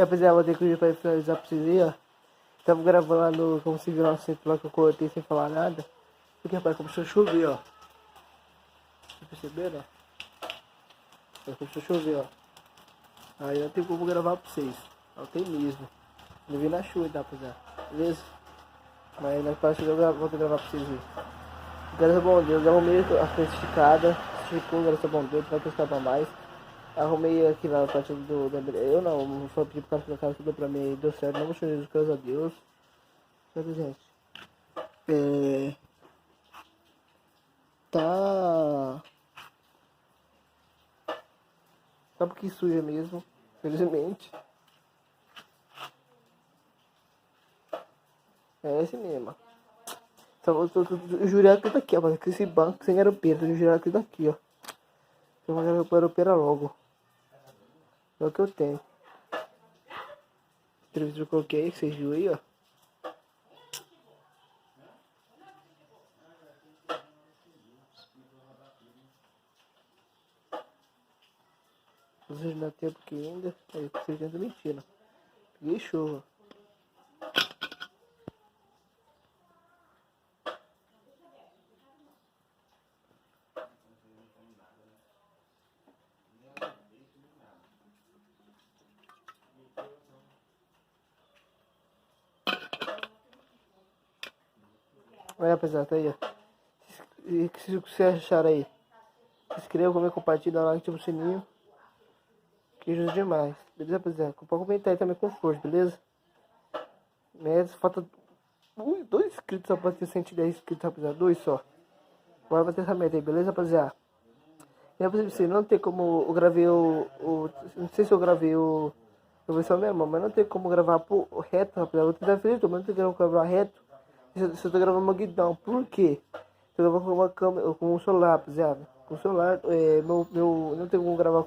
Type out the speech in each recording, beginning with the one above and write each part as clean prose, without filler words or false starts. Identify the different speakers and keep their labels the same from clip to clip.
Speaker 1: Rapaziada, vou ter que ir pra finalizar pra vocês aí, ó. Tava gravando como se viu assim, lá que eu cortei sem falar nada. Porque, rapaz, começou a chover, ó. Vocês perceberam, ó? Começou a chover, ó. Aí não tem como gravar pra vocês. Não tem mesmo. Não vi na chuva, tá, rapaziada? Beleza? Mas na próxima eu vou gravar pra vocês aí. Graças a bom Deus, eu arrumei a frente esticada. Esticou, graças a bom Deus, vai testar pra mais. Arrumei aqui na parte do... Eu não, só pedi pro cara que o cara tudo pra mim, deu certo, não mostrei Jesus, graças a Deus. Certo, gente? Tá... Tá um pouquinho suja mesmo, felizmente. É esse mesmo. O jurado que tá aqui, ó, mas esse banco sem garupeira, o jurado que tá aqui, ó. Tem uma garupeira logo. É o que eu tenho. O televisor que eu coloquei, que vocês viram aí, ó. Vocês não tem tempo aqui ainda. Aí, vocês tentam mentira. Peguei chuva. Olha, rapaziada, tá aí, ó. E o que vocês acharam aí? Se inscreva, comenta, compartilha, dá like, ativa o sininho. Que ajuda demais. Beleza, rapaziada? Pode comentar aí também com força, beleza? Mas falta 2 inscritos só pra ter 110 inscritos, rapaziada. 2 só. Bora bater essa meta aí, beleza, rapaziada? E rapaziada, não tem como eu gravei não sei se eu gravei eu vou só mesmo, mas não tem como gravar reto, rapaziada. Eu vou tentar fazer tudo, mas não tem como gravar reto. Se eu tô gravando uma guidão, por quê? Eu gravando com uma câmera, com um celular, rapaziada. Com o celular, não tem como gravar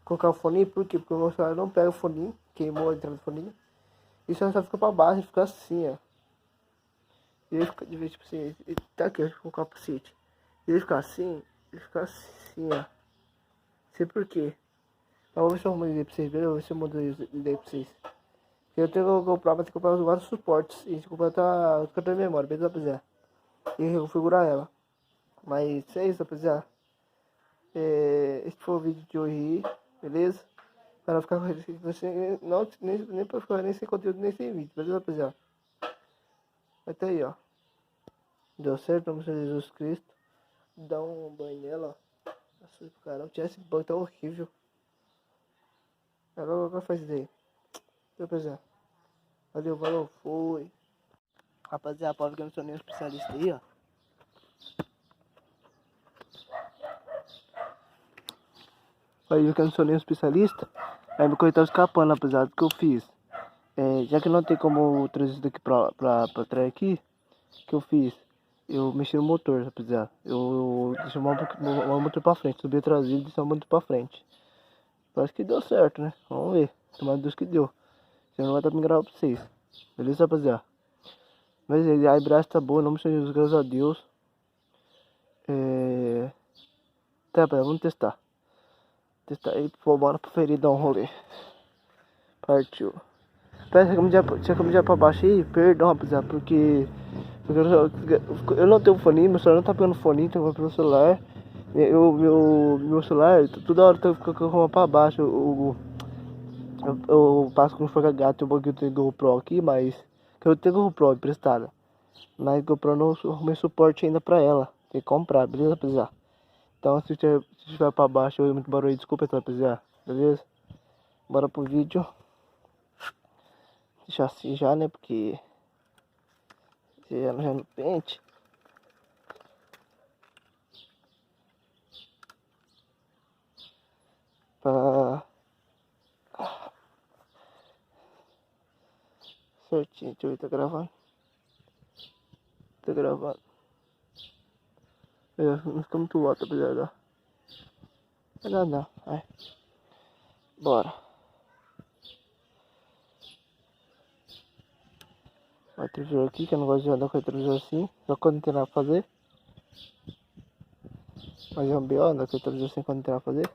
Speaker 1: colocar o fone, por quê? Porque o meu celular não pega o fone, queimou a entrada do fone. E só fica pra baixo, fica assim, ó. E ele fica de vez, tipo assim, ele tá aqui, eu vou colocar o capacete. Ele fica assim, ó. Sei por quê. Mas vou ver se eu arrumo ideia pra vocês, beleza? Vou ver se eu mudo ideia pra vocês. Eu tenho que comprar, mas tenho que comprar vários suportes. E completar o cartão de memória, beleza, rapaziada? E reconfigurar ela. Mas é isso, rapaziada. Esse foi o vídeo de hoje, beleza? Para não ficar nem pra ficar nem sem conteúdo, nem sem vídeo, beleza, rapaziada? Até aí, ó. Deu certo, vamos a Jesus Cristo. Dá um banho nela, ó. Nossa, caramba, tinha esse banho, tá horrível. Agora faz isso aí. Rapaziada. Valeu, falou, foi. Rapaziada, pode que eu não sou nenhum especialista aí, ó. Aí que eu não sou nenhum especialista. Aí meu correio tava escapando, rapaziada. O que eu fiz? Já que não tem como trazer isso daqui pra trás aqui, o que eu fiz? Eu mexi no motor, rapaziada. Eu deixei o motor pra frente, subi a traseira e deixei o motor pra frente. Parece que deu certo, né? Vamos ver. Tomara Deus que deu. Senão não vai dar pra me gravar pra vocês. Beleza, rapaziada? Mas a vibragem tá boa, não me Jesus, graças a Deus. Tá, rapaziada, vamos testar. Testar aí, pô, bora pro ferido dar um rolê. Partiu. Peça que me já pra baixo aí, perdão, rapaziada, porque eu não tenho fone, meu celular não tá pegando fone, então eu vou pelo celular. Meu celular, toda hora tá ficando pra baixo. Eu passo com o Forca Gato, um pouquinho de GoPro aqui, mas eu tenho GoPro emprestada. Mas GoPro não arrumei suporte ainda pra ela. Tem que comprar, beleza, rapaziada? Então se tiver pra baixo ou muito barulho, desculpa, rapaziada. Beleza? Bora pro vídeo. Deixar assim já, né? Porque já no pente. Pra... Certinho, deixa eu ver, tá gravando. Tá gravando. Não fica muito alto, rapaziada. Não. Vai. Bora. Vai televisor aqui, que eu não gosto de andar com o televisor assim. Só quando não tem nada pra fazer. Mas é um B.O. andar com o televisor assim quando não tem nada pra fazer.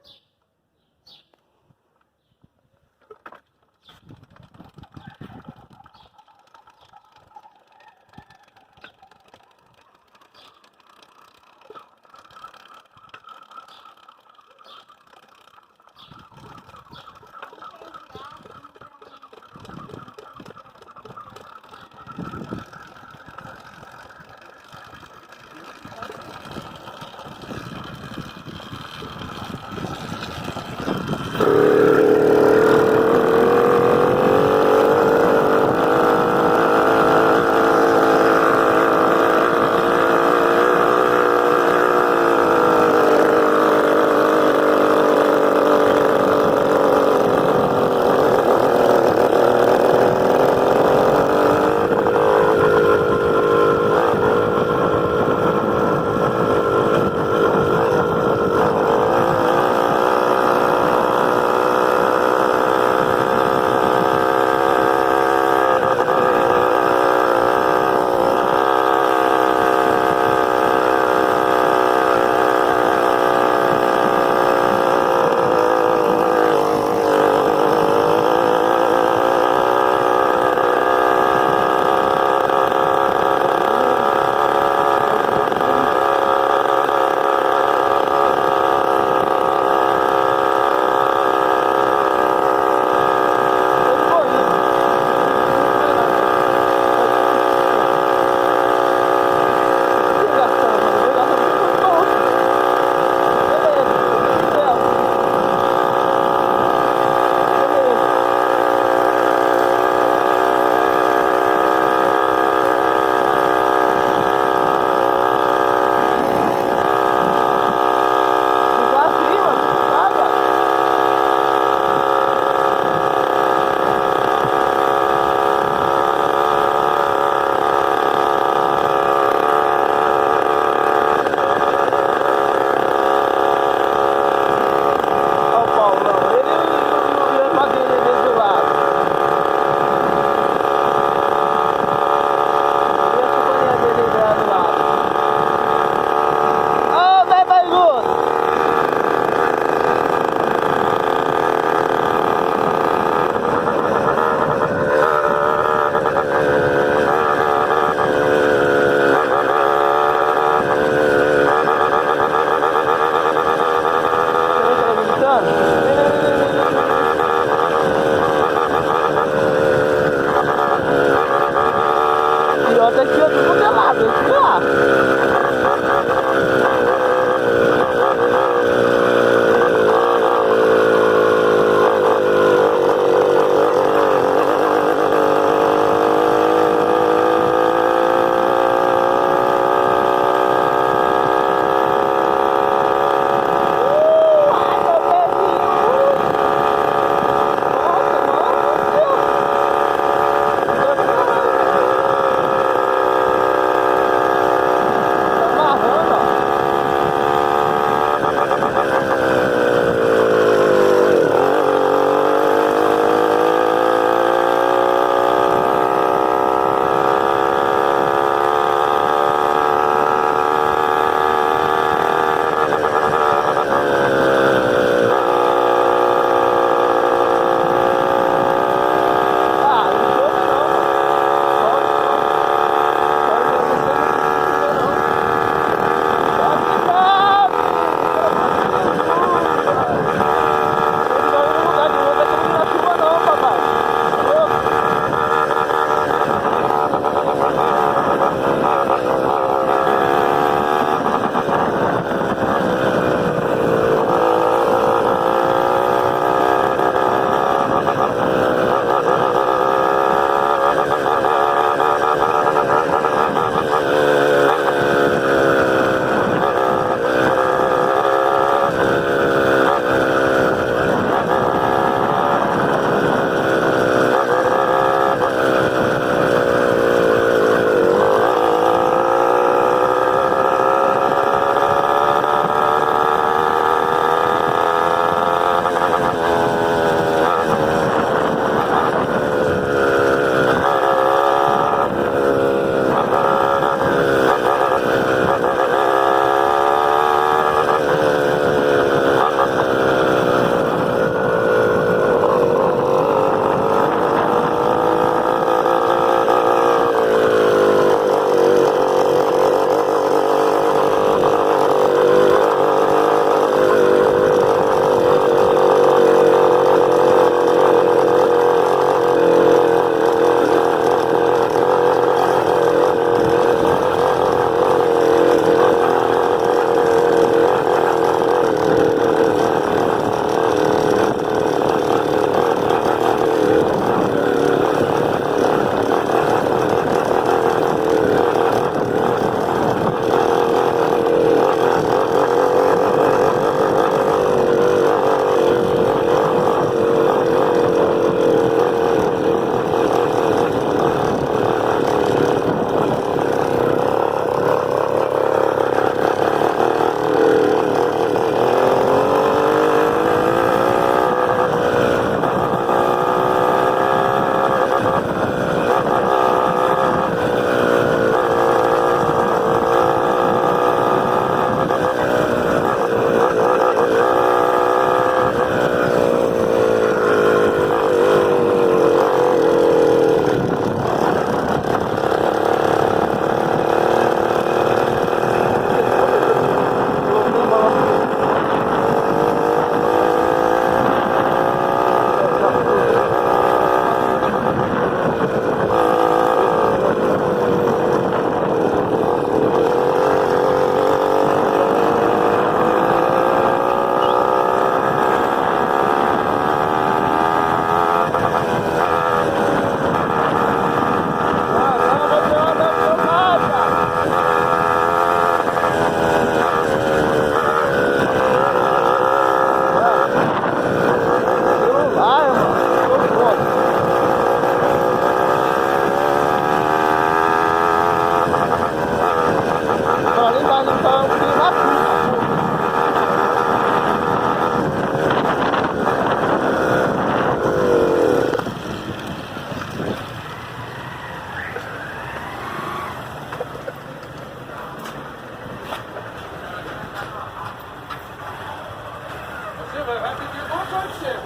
Speaker 2: Vai pedir alguma coisa de você.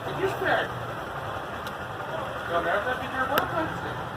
Speaker 2: Fique esperto. O Leonardo vai pedir alguma coisa de você.